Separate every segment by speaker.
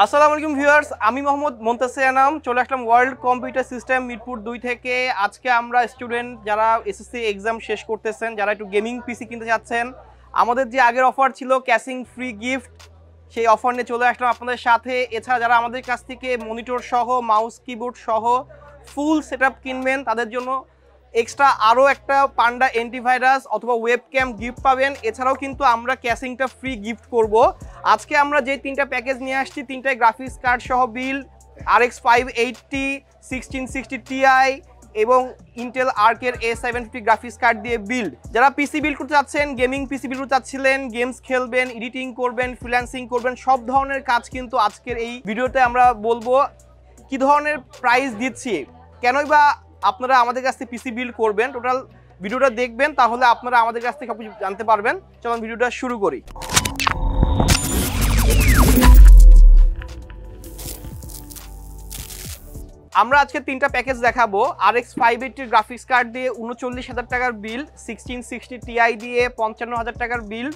Speaker 1: আসসালামু আলাইকুম ভিউয়ার্স, আমি মোহাম্মদ মুনতাসির আনাম চলে আসলাম ওয়ার্ল্ড কম্পিউটার সিস্টেম মিরপুর 2 থেকে। আজকে আমরা স্টুডেন্ট যারা এসএসসি এক্সাম শেষ করতেছেন, যারা একটু গেমিং পিসি কিনতে চাচ্ছেন, আমাদের যে আগের অফার ছিল ক্যাশিং ফ্রি গিফট, সেই অফার নিয়ে চলে আসলাম আপনাদের সাথে। এছাড়া যারা আমাদের কাছ থেকে মনিটর সহ মাউস কিবোর্ড সহ ফুল সেটআপ কিনবেন, তাদের জন্য এক্সট্রা আরও একটা পান্ডা অ্যান্টিভাইরাস অথবা ওয়েবক্যাম গিফট পাবেন। এছাড়াও কিন্তু আমরা ক্যাশিংটা ফ্রি গিফট করব। আজকে আমরা যে তিনটা প্যাকেজ নিয়ে আসছি, তিনটাই গ্রাফিক্স কার্ড সহ বিল্ড, RX 580, 1660 Ti এবং ইন্টেল আর্কের A750 গ্রাফিক্স কার্ড দিয়ে বিল্ড। যারা পিসি বিল্ড করতে চাচ্ছেন, গেমিং পিসি বিল্ড করতে চাচ্ছিলেন, গেমস খেলবেন, এডিটিং করবেন, ফ্রিল্যান্সিং করবেন, সব ধরনের কাজ কিন্তু আজকের এই ভিডিওতে আমরা বলবো। কি ধরনের প্রাইস দিচ্ছি, কেনই বা আপনারা আমাদের কাছ থেকে পিসি বিল্ড করবেন, টোটাল ভিডিওটা দেখবেন, তাহলে আপনারা আমাদের কাছ থেকে সব কিছু জানতে পারবেন। চলুন ভিডিওটা শুরু করি। আমরা আজকে তিনটা প্যাকেজ দেখাবো। RX 580 গ্রাফিক্স কার্ড দিয়ে 39,000 টাকার বিল্ড, 1660 Ti দিয়ে 55,000 টাকার বিল্ড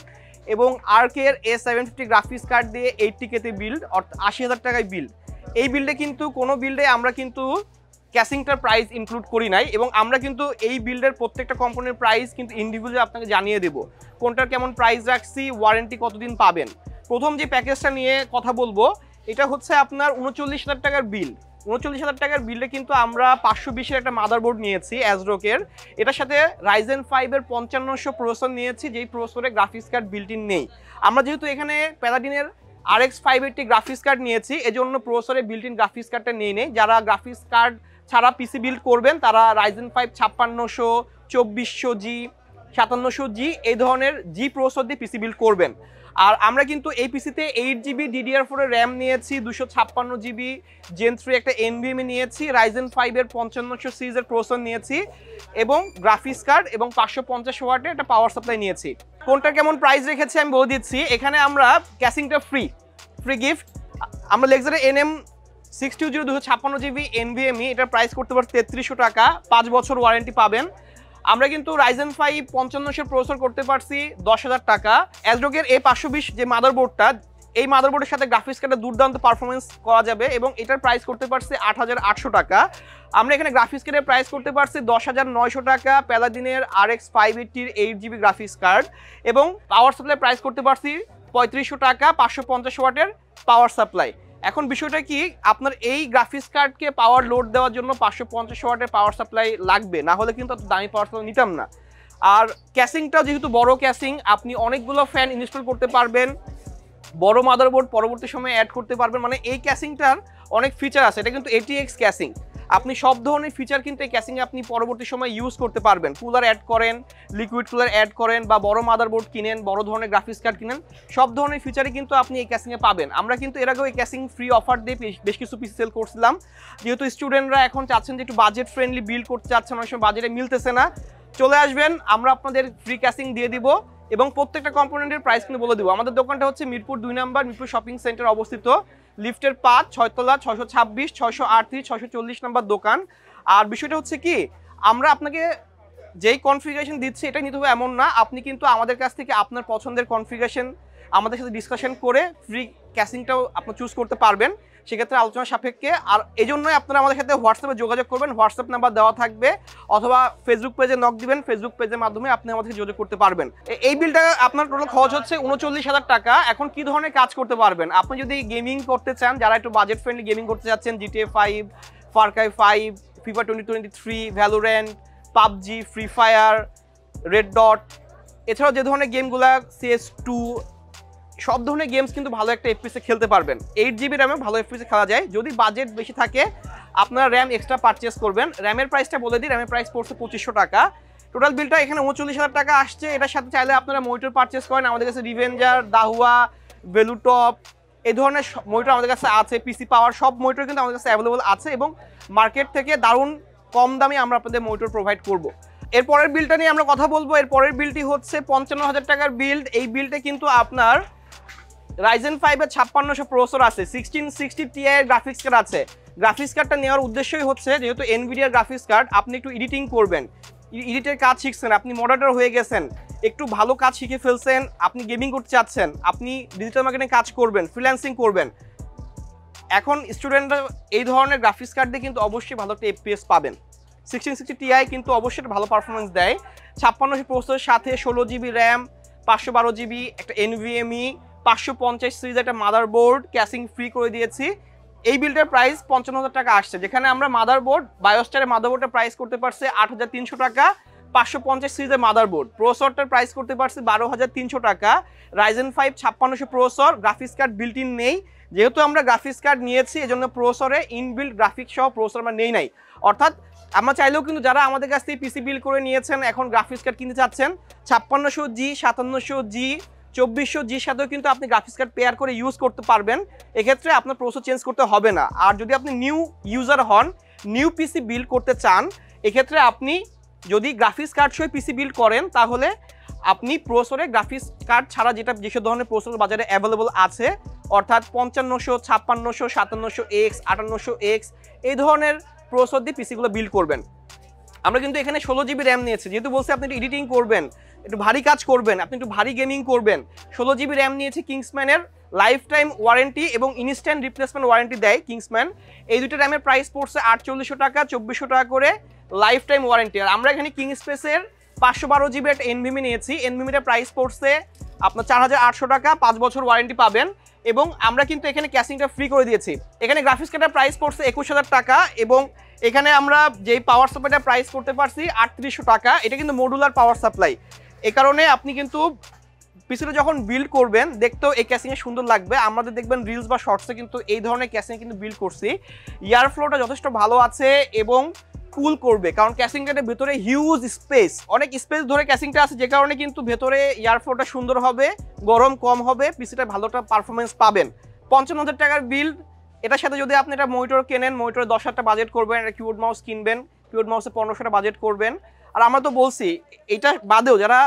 Speaker 1: এবং আর্কের A750 গ্রাফিক্স কার্ড দিয়ে 80K তে বিল্ড, অর্থাৎ 80,000 টাকায় বিল্ড। এই বিল্ডে কিন্তু কোনো বিল্ডে আমরা কিন্তু ক্যাশিংটার প্রাইস ইনক্লুড করি নাই, এবং আমরা কিন্তু এই বিল্ডের প্রত্যেকটা কম্পোনেন্টের প্রাইস কিন্তু ইন্ডিভিজুয়ালি আপনাকে জানিয়ে দেবো, কোনটার কেমন প্রাইস রাখছি, ওয়ারেন্টি কতদিন পাবেন। প্রথম যে প্যাকেজটা নিয়ে কথা বলবো, এটা হচ্ছে আপনার 39,000 টাকার বিল্ড। 39,000 টাকার বিল্ডে কিন্তু আমরা 520-এর একটা মাদারবোর্ড নিয়েছি অ্যাজরকের। এটার সাথে Ryzen 5-এর 5500 প্রসেসর নিয়েছি, যেই প্রসেসরে গ্রাফিক্স কার্ড বিল্ট ইন নেই। আমরা যেহেতু এখানে প্যালাডিনের RX 580 গ্রাফিক্স কার্ড নিয়েছি, এজন্য প্রসেসরে বিল্ট ইন গ্রাফিক্স কার্ডটা নেই। যারা গ্রাফিক্স কার্ড ছাড়া পিসি বিল্ড করবেন, তারা Ryzen 5 5600, 2400G, 5700G এই ধরনের জি প্রসেসর দিয়ে পিসি বিল্ড করবেন। আর আমরা কিন্তু এই পিসিতে 8GB DDR4 এর র্যাম নিয়েছি, 256GB Gen 3 একটা NVMe নিয়েছি, Ryzen 5-এর 5500 সিরিজের প্রসেসর নিয়েছি এবং গ্রাফিক্স কার্ড এবং 550 ওয়াটের একটা পাওয়ার সাপ্লাই নিয়েছি। কোনটা কেমন প্রাইস রেখেছি আমি বলে দিচ্ছি। এখানে আমরা ক্যাশিংটা ফ্রি গিফট। আমরা লেক্সারের NM 620 256GB NVMe, এটার প্রাইস করতে পারছি 3300 টাকা, 5 বছর ওয়ারেন্টি পাবেন। আমরা কিন্তু Ryzen 5 5500 প্রসেসর করতে পারছি 10,000 টাকা। অ্যাজরকের A520 যে মাদারবোর্ডটা, এই মাদারবোর্ডের সাথে গ্রাফিক্স কার্ডে দুর্দান্ত পারফরমেন্স করা যাবে এবং এটার প্রাইস করতে পারছি 8,800 টাকা। আমরা এখানে গ্রাফিক্স কার্ডের প্রাইস করতে পারছি 10,900 টাকা, প্যালাডিনের RX 580-র 8GB গ্রাফিক্স কার্ড এবং পাওয়ার সাপ্লাই প্রাইস করতে পারছি 3500 টাকা, 550 ওয়াটের পাওয়ার সাপ্লাই। এখন বিষয়টা কি, আপনার এই গ্রাফিক্স কার্ডকে পাওয়ার লোড দেওয়ার জন্য 550 ওয়াটের পাওয়ার সাপ্লাই লাগবে, না হলে কিন্তু এত দামি পাওয়ার সাপ্লাই নিতাম না। আর ক্যাশিংটাও যেহেতু বড় ক্যাশিং, আপনি অনেকগুলো ফ্যান ইনস্টল করতে পারবেন, বড় মাদারবোর্ড পরবর্তী সময়ে অ্যাড করতে পারবেন। মানে এই ক্যাশিংটার অনেক ফিচার আছে, এটা কিন্তু ATX ক্যাশিং। আপনি সব ধরনের ফিচার কিন্তু এই ক্যাশিংয়ে আপনি পরবর্তী সময় ইউজ করতে পারবেন। কুলার অ্যাড করেন, লিকুইড কুলার অ্যাড করেন, বা বড় মাদারবোর্ড কিনেন, বড় ধরনের গ্রাফিক্স কার্ড কিনেন, সব ধরনের ফিচারই কিন্তু আপনি এই ক্যাশিংয়ে পাবেন। আমরা কিন্তু এর আগেও এই ক্যাশিং ফ্রি অফার দিয়ে বেশ কিছু পিস সেল করছিলাম। যেহেতু স্টুডেন্টরা এখন চাচ্ছেন যে একটু বাজেট ফ্রেন্ডলি বিল্ড করতে চাচ্ছেন, অনেক সময় বাজেটে মিলতেছে না, চলে আসবেন, আমরা আপনাদের ফ্রি ক্যাশিং দিয়ে দিব এবং প্রত্যেকটা কম্পোনেন্টের প্রাইস কিন্তু বলে দেবো। আমাদের দোকানটা হচ্ছে মিরপুর 2 নম্বর, মিরপুর শপিং সেন্টার অবস্থিত, লিফটের 5, 6 তলা, 626, 638, 640 নম্বর দোকান। আর বিষয়টা হচ্ছে কি, আমরা আপনাকে যেই কনফিগারেশন দিচ্ছি এটা নিতে হবে এমন না, আপনি কিন্তু আমাদের কাছ থেকে আপনার পছন্দের কনফিগারেশন আমাদের সাথে ডিসকাশন করে ফ্রি ক্যাশিংটাও আপনি চুজ করতে পারবেন, সেক্ষেত্রে আলোচনা সাপেক্ষে। আর এই জন্যই আপনারা আমাদের সাথে হোয়াটসঅ্যাপে যোগাযোগ করবেন, হোয়াটসঅ্যাপ নাম্বার দেওয়া থাকবে, অথবা ফেসবুক পেজে নক দিবেন, ফেসবুক পেজের মাধ্যমে আপনি আমাদের সাথে যোগাযোগ করতে পারবেন। এই বিলটা আপনার টোটাল খরচ হচ্ছে 39,000 টাকা। এখন কি ধরনের কাজ করতে পারবেন, আপনি যদি গেমিং করতে চান, যারা একটু বাজেট ফ্রেন্ডলি গেমিং করতে চাচ্ছেন, GTA 5, Far Cry 5, FIFA 2023, Valorant, PUBG, free fire, red dot, এছাড়াও যে ধরনের গেমগুলা CS2, সব ধরনের গেমস কিন্তু ভালো একটা FPS-এ খেলতে পারবেন। 8GB র্যামে ভালো FPS-এ খেলা যায়। যদি বাজেট বেশি থাকে, আপনারা র্যাম এক্সট্রা পারচেস করবেন। র্যামের প্রাইসটা বলে দিই, র্যামের প্রাইস পড়ছে 2500 টাকা। টোটাল বিলটা এখানে 39,000 টাকা আসছে। এটার সাথে চাইলে আপনারা মনিটর পারচেস করেন, আমাদের কাছে রিভেঞ্জার, দাহুয়া, ভেলুটপ এই ধরনের মনিটর আমাদের কাছে আছে। পিসি পাওয়ার সব মনিটর কিন্তু আমাদের কাছে অ্যাভেলেবল আছে এবং মার্কেট থেকে দারুণ কম দামে আমরা আপনাদের মনিটর প্রোভাইড করব। এরপরের বিলটা নিয়ে আমরা কথা বলবো। এরপরের বিলটি হচ্ছে 55,000 টাকার বিল্ড। এই বিলটা কিন্তু আপনার Ryzen 5-এর 5600 প্রসেসর আছে, 1660 Ti এর গ্রাফিক্স কার্ড আছে। গ্রাফিক্স কার্ডটা নেওয়ার উদ্দেশ্যই হচ্ছে, যেহেতু এনভিডিয়ার গ্রাফিক্স কার্ড, আপনি একটু এডিটিং করবেন, এডিটের কাজ শিখছেন, আপনি মডারেটর হয়ে গেছেন, একটু ভালো কাজ শিখে ফেলছেন, আপনি গেমিং করতে চাচ্ছেন, আপনি ডিজিটাল মার্কেটিং কাজ করবেন, ফ্রিল্যান্সিং করবেন, এখন স্টুডেন্টরা এই ধরনের গ্রাফিক্স কার্ড দিয়ে কিন্তু অবশ্যই ভালো একটা এফপিএস পাবেন। 1660 Ti কিন্তু অবশ্যই একটা ভালো পারফরমেন্স দেয়। 5600 প্রসেসরের সাথে 16GB র্যাম, 512GB একটা NVMe, 550 সিরিজ একটা মাদারবোর্ড, ক্যাসিং ফ্রি করে দিয়েছি। এই বিলটার প্রাইস 55,000 টাকা আসছে, যেখানে আমরা মাদারবোর্ড বায়োস্টারের মাদারবোর্ডটা প্রাইস করতে পারছি 8,300 টাকা, 550 সিরিজের মাদারবোর্ড প্রসেসরটার প্রাইস করতে পারছি 12,300 টাকা। Ryzen 5 5600 processor, graphics card built in নেই। যেহেতু আমরা গ্রাফিক্স কার্ড নিয়েছি এজন্য প্রসেসরে ইনবিল্ট গ্রাফিক্স সহ প্রসেসর আমরা নেই নাই। অর্থাৎ আমরা চাইলেও কিন্তু যারা আমাদের কাছ থেকে পিসি বিল্ড করে নিয়েছেন এখন গ্রাফিক্স কার্ড কিনতে চাচ্ছেন 5600G, 5700G, 2400Gর সাথেও কিন্তু আপনি গ্রাফিক্স কার্ড পেয়ার করে ইউজ করতে পারবেন। এক্ষেত্রে আপনার প্রসেসর চেঞ্জ করতে হবে না। আর যদি আপনি নিউ ইউজার হন, নিউ পিসি বিল্ড করতে চান, এক্ষেত্রে আপনি যদি গ্রাফিক্স কার্ড সহ পিসি বিল্ড করেন তাহলে আপনি প্রসেসরে গ্রাফিক্স কার্ড ছাড়া যেসব ধরনের প্রসেসর বাজারে অ্যাভেলেবল আছে অর্থাৎ 5500, 5600, 5700X, 5800X এই ধরনের প্রসেসর দিয়ে পিসিগুলো বিল্ড করবেন। আমরা কিন্তু এখানে 16GB র্যাম নিয়েছি, যেহেতু বলছি আপনি একটু এডিটিং করবেন, একটু ভারী কাজ করবেন, আপনি একটু ভারী গেমিং করবেন। 16GB র্যাম নিয়েছি। কিংসম্যানের লাইফ টাইম ওয়ারেন্টি এবং ইনস্ট্যান্ট রিপ্লেসমেন্ট ওয়ারেন্টি দেয় কিংসম্যান। এই দুটো র্যামের প্রাইস পড়ছে 4800 টাকা, 2400 টাকা করে লাইফ টাইম ওয়ারেন্টি। আর আমরা এখানে কিং স্পেসের 512GB একটা NVMe নিয়েছি। NVMeটার প্রাইস পড়ছে আপনার 4800 টাকা, 5 বছর ওয়ারেন্টি পাবেন। এবং আমরা কিন্তু এখানে ক্যাসিংটা ফ্রি করে দিয়েছি। এখানে গ্রাফিক্স কার্ডের প্রাইস পড়ছে 21000 টাকা এবং এখানে আমরা যেই পাওয়ার সাপ্লাইটা প্রাইস করতে পারছি 3800 টাকা। এটা কিন্তু মডুলার পাওয়ার সাপ্লাই, এই কারণে আপনি কিন্তু পিসিটা যখন বিল্ড করবেন দেখতেও এই ক্যাসিংয়ে সুন্দর লাগবে। আমাদের দেখবেন রিলস বা শর্টসে কিন্তু এই ধরনের ক্যাসিং কিন্তু বিল্ড করছি। এয়ার ফ্লোটা যথেষ্ট ভালো আছে এবং কুল করবে, কারণ ক্যাসিংটার ভেতরে হিউজ স্পেস, অনেক স্পেস ধরে ক্যাসিংটা আছে, যে কারণে কিন্তু ভেতরে এয়ার ফ্লোটা সুন্দর হবে, গরম কম হবে, পিসিটা ভালোটা পারফরমেন্স পাবেন। 55,000 টাকার বিল্ড। এটার সাথে যদি আপনি একটা মনিটর কেনেন, মনিটরে 10,000 বাজেট করবেন, একটা কিবোর্ড মাউস কিনবেন, কিবোর্ড মাউসে 1500 বাজেট করবেন। আর আমরা তো বলছি এটা বাদেও যারা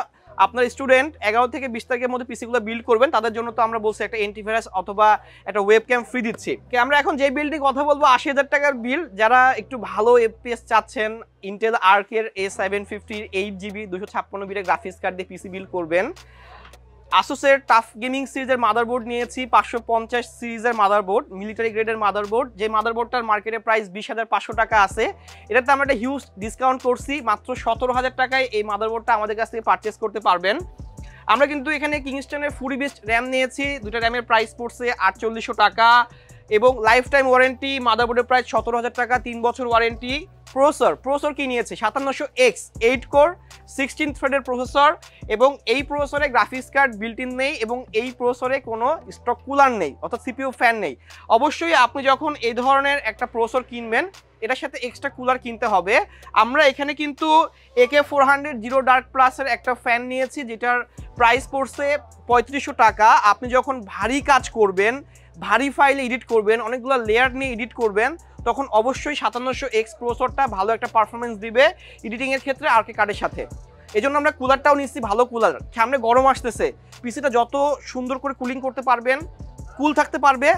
Speaker 1: আপনার স্টুডেন্ট 11 থেকে 20 তারিখের মধ্যে পিসিগুলো বিল্ড করবেন তাদের জন্য তো আমরা বলছি একটা অ্যান্টিভাইরাস অথবা একটা ওয়েবক্যাম ফ্রি দিচ্ছি। আমরা এখন যে বিল্ডটি কথা বলবো 80,000 টাকার বিল। যারা একটু ভালো এফপিএস চাচ্ছেন, Intel আর্কের A750 8GB 256GB graphics card দিয়ে পিসি বিল্ড করবেন, আসুসের টাফ গেমিং সিরিজের মাদারবোর্ড নিয়েছি। 550 সিরিজের মাদারবোর্ড, মিলিটারি গ্রেডের মাদারবোর্ড। যে মাদারবোর্ডটার মার্কেটে প্রাইস 20,500 টাকা আছে, এটাতে আমরা একটা হিউজ ডিসকাউন্ট করছি। মাত্র 17,000 টাকায় এই মাদারবোর্ডটা আমাদের কাছ থেকে পারচেস করতে পারবেন। আমরা কিন্তু এখানে কিংস্টনের ফুরি বেস্ট র্যাম নিয়েছি, দুটা র্যামের প্রাইস পড়ছে 4800 টাকা এবং লাইফ টাইম ওয়ারেন্টি। মাদারবোর্ডের প্রাইস 17,000 টাকা, 3 বছর ওয়ারেন্টি। প্রসেসর কি নিয়েছি 5700X 8 কোর 16 থ্রেডের প্রসেসর এবং এই প্রসেসরে গ্রাফিক্স কার্ড বিল্ট ইন নেই এবং এই প্রসেসরে কোনো স্টক কুলার নেই, অর্থাৎ সিপিইউ ফ্যান নেই। অবশ্যই আপনি যখন এই ধরনের একটা প্রসেসর কিনবেন এটার সাথে এক্সট্রা কুলার কিনতে হবে। আমরা এখানে কিন্তু AK400 জিরো ডার্ক প্লাসের একটা ফ্যান নিয়েছি, যেটার প্রাইস পড়ছে 3500 টাকা। আপনি যখন ভারী কাজ করবেন, ভারী ফাইল এডিট করবেন, অনেকগুলো লেয়ার নিয়ে এডিট করবেন, তখন অবশ্যই 5700X প্রসেসরটা ভালো একটা পারফরমেন্স দিবে এডিটিংয়ের ক্ষেত্রে আরকে কার্ডের সাথে। এই জন্য আমরা কুলারটাও নিচ্ছি, ভালো কুলার। সামনে গরম আসতেছে, পিসিটা যত সুন্দর করে কুলিং করতে পারবেন, কুল থাকতে পারবে,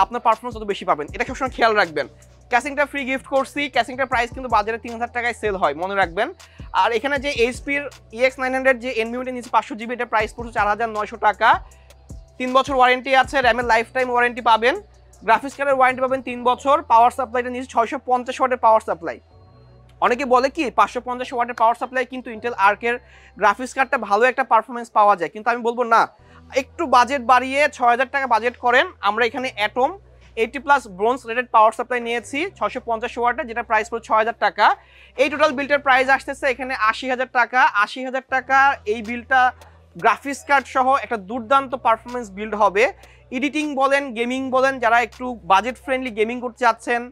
Speaker 1: আপনার পারফরমেন্স তত বেশি পাবেন। এটা সবসময় খেয়াল রাখবেন। ক্যাসিংটা ফ্রি গিফট করছি। ক্যাসিংটার প্রাইস কিন্তু বাজারে 3000 টাকায় সেল হয়, মনে রাখবেন। আর এখানে যে এইচপির EX900 যে NVMe নিচ্ছে 500GB, এটার প্রাইস পড়ছে 4900 টাকা। 3 বছর ওয়ারেন্টি আছে, র্যামের লাইফ টাইম ওয়ারেন্টি পাবেন, গ্রাফিক্স কার্ডের ওয়ারেন্টি পাবেন 3 বছর। পাওয়ার সাপ্লাইটা নিচ্ছে 650 ওয়াটের পাওয়ার সাপ্লাই। অনেকে বলে কি 550 ওয়াটের পাওয়ার সাপ্লাই কিন্তু ইন্টেল আর্কের গ্রাফিক্স কার্ডটা ভালো একটা পারফরমেন্স পাওয়া যায়, কিন্তু আমি বলবো না, একটু বাজেট বাড়িয়ে 6000 টাকা বাজেট করেন। আমরা এখানে atom 80+ bronze rated power supply নিয়েছি 650 ওয়াটের, যেটা প্রাইস পড়ছে 6000 টাকা। এই টোটাল বিলটার প্রাইস আসতেছে এখানে 80,000 টাকা। 80,000 টাকা এই বিলটা গ্রাফিক্স কার্ড সহ একটা দুর্দান্ত পারফরমেন্স বিল্ড হবে। এডিটিং বলেন, গেমিং বলেন, যারা একটু বাজেট ফ্রেন্ডলি গেমিং করতে চাচ্ছেন,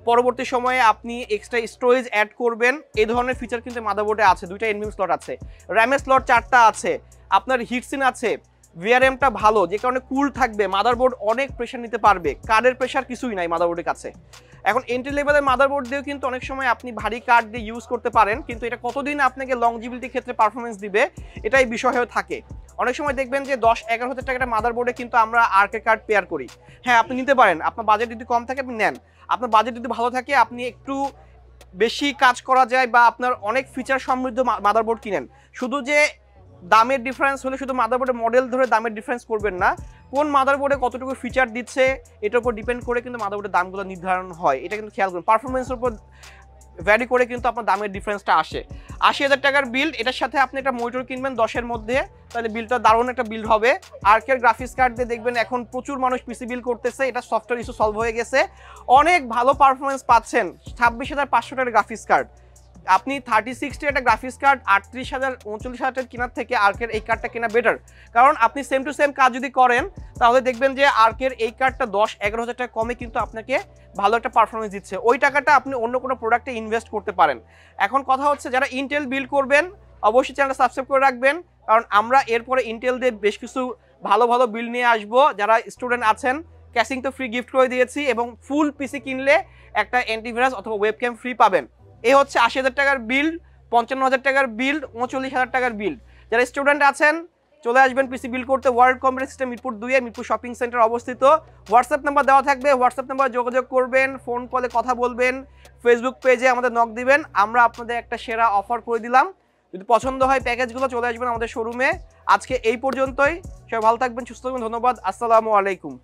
Speaker 1: পরবর্তী সময়ে আপনি এক্সট্রা স্টোরেজ অ্যাড করবেন, এই ধরনের ফিচার কিন্তু মাদারবোর্ডে আছে। 2টা NVMe স্লট আছে, র্যামের স্লট 4টা আছে, আপনার হিটসিন আছে, VRMটা ভালো, যে কারণে কুল থাকবে। মাদারবোর্ড অনেক প্রেশার নিতে পারবে, কার্ডের প্রেশার কিছুই নাই মাদারবোর্ডের কাছে। এখন এন্ট্রি লেভেলের মাদারবোর্ড দিয়েও কিন্তু অনেক সময় আপনি ভারী কার্ড দিয়ে ইউজ করতে পারেন, কিন্তু এটা কতদিন আপনাকে লংজিবিলিটির ক্ষেত্রে পারফরমেন্স দিবে এটাই বিষয় হয়ে থাকে। অনেক সময় দেখবেন যে 10-11 হাজার টাকার মাদারবোর্ডে কিন্তু আমরা আরকে কার্ড পেয়ার করি। হ্যাঁ, আপনি নিতে পারেন, আপনার বাজেট যদি কম থাকে আপনি নেন, আপনার বাজেট যদি ভালো থাকে আপনি একটু বেশি কাজ করা যায় বা আপনার অনেক ফিচার সমৃদ্ধ মাদারবোর্ড কিনেন। শুধু যে দামের ডিফারেন্স হলে শুধু মাদারবোর্ডের মডেল ধরে দামের ডিফারেন্স করবেন না, কোন মাদারবোর্ডে কতটুকু ফিচার দিচ্ছে এটার উপর ডিপেন্ড করে কিন্তু মাদারবোর্ডের দামগুলো নির্ধারণ হয়। এটা কিন্তু খেয়াল করুন, পারফরমেন্সের উপর ভ্যারি করে কিন্তু আপনার দামের ডিফারেন্সটা আসে। ৮০,০০০ টাকার বিল্ড, এটার সাথে আপনি একটা মনিটর কিনবেন 10-এর মধ্যে, তাহলে বিলটা দারুণ একটা বিল্ড হবে। আর্কের গ্রাফিক্স কার্ড দিয়ে দেখবেন এখন প্রচুর মানুষ পিসি বিল্ড করতেছে, এটা সফটওয়্যার ইস্যু সলভ হয়ে গেছে, অনেক ভালো পারফরমেন্স পাচ্ছেন। ২৬,৫০০ টাকার গ্রাফিক্স কার্ড, আপনি 3060 একটা গ্রাফিক্স কার্ড ৩৮,০০০ ৩৯,০০০ কেনার থেকে আর্কের এই কার্ডটা কেনা বেটার। কারণ আপনি সেম টু সেম কাজ যদি করেন তাহলে দেখবেন যে আর্কের এই কার্ডটা ১০-১১,০০০ টাকা কমে কিন্তু আপনাকে ভালো একটা পারফরমেন্স দিচ্ছে। ওই টাকাটা আপনি অন্য কোনো প্রোডাক্টে ইনভেস্ট করতে পারেন। এখন কথা হচ্ছে যারা ইন্টেল বিল্ড করবেন অবশ্যই চ্যানেলটা সাবস্ক্রাইব করে রাখবেন, কারণ আমরা এরপরে ইন্টেল দিয়ে বেশ কিছু ভালো ভালো বিল্ড নিয়ে আসবো। যারা স্টুডেন্ট আছেন ক্যাশিং তো ফ্রি গিফট করে দিয়েছি, এবং ফুল পিসি কিনলে একটা অ্যান্টিভাইরাস অথবা ওয়েবক্যাম ফ্রি পাবেন। এই হচ্ছে ৮০,০০০ টাকার বিল্ড, ৫৫,০০০ টাকার বিল্ড, ৩৯,০০০ টাকার বিল্ড। যারা স্টুডেন্ট আছেন চলে আসবেন পিসি বিল্ড করতে। ওয়ার্ল্ড কম্পিউটার সিস্টেম মিরপুর 2-এ, মিরপুর শপিং সেন্টার অবস্থিত। হোয়াটসঅ্যাপ নাম্বার দেওয়া থাকবে, হোয়াটসঅ্যাপ নাম্বার যোগাযোগ করবেন, ফোন কলে কথা বলবেন, ফেসবুক পেজে আমাদের নক দিবেন, আমরা আপনাদের একটা সেরা অফার করে দিলাম। যদি পছন্দ হয় প্যাকেজগুলো চলে আসবেন আমাদের শোরুমে। আজকে এই পর্যন্তই, সবাই ভালো থাকবেন, সুস্থ থাকবেন, ধন্যবাদ, আসসালামু আলাইকুম।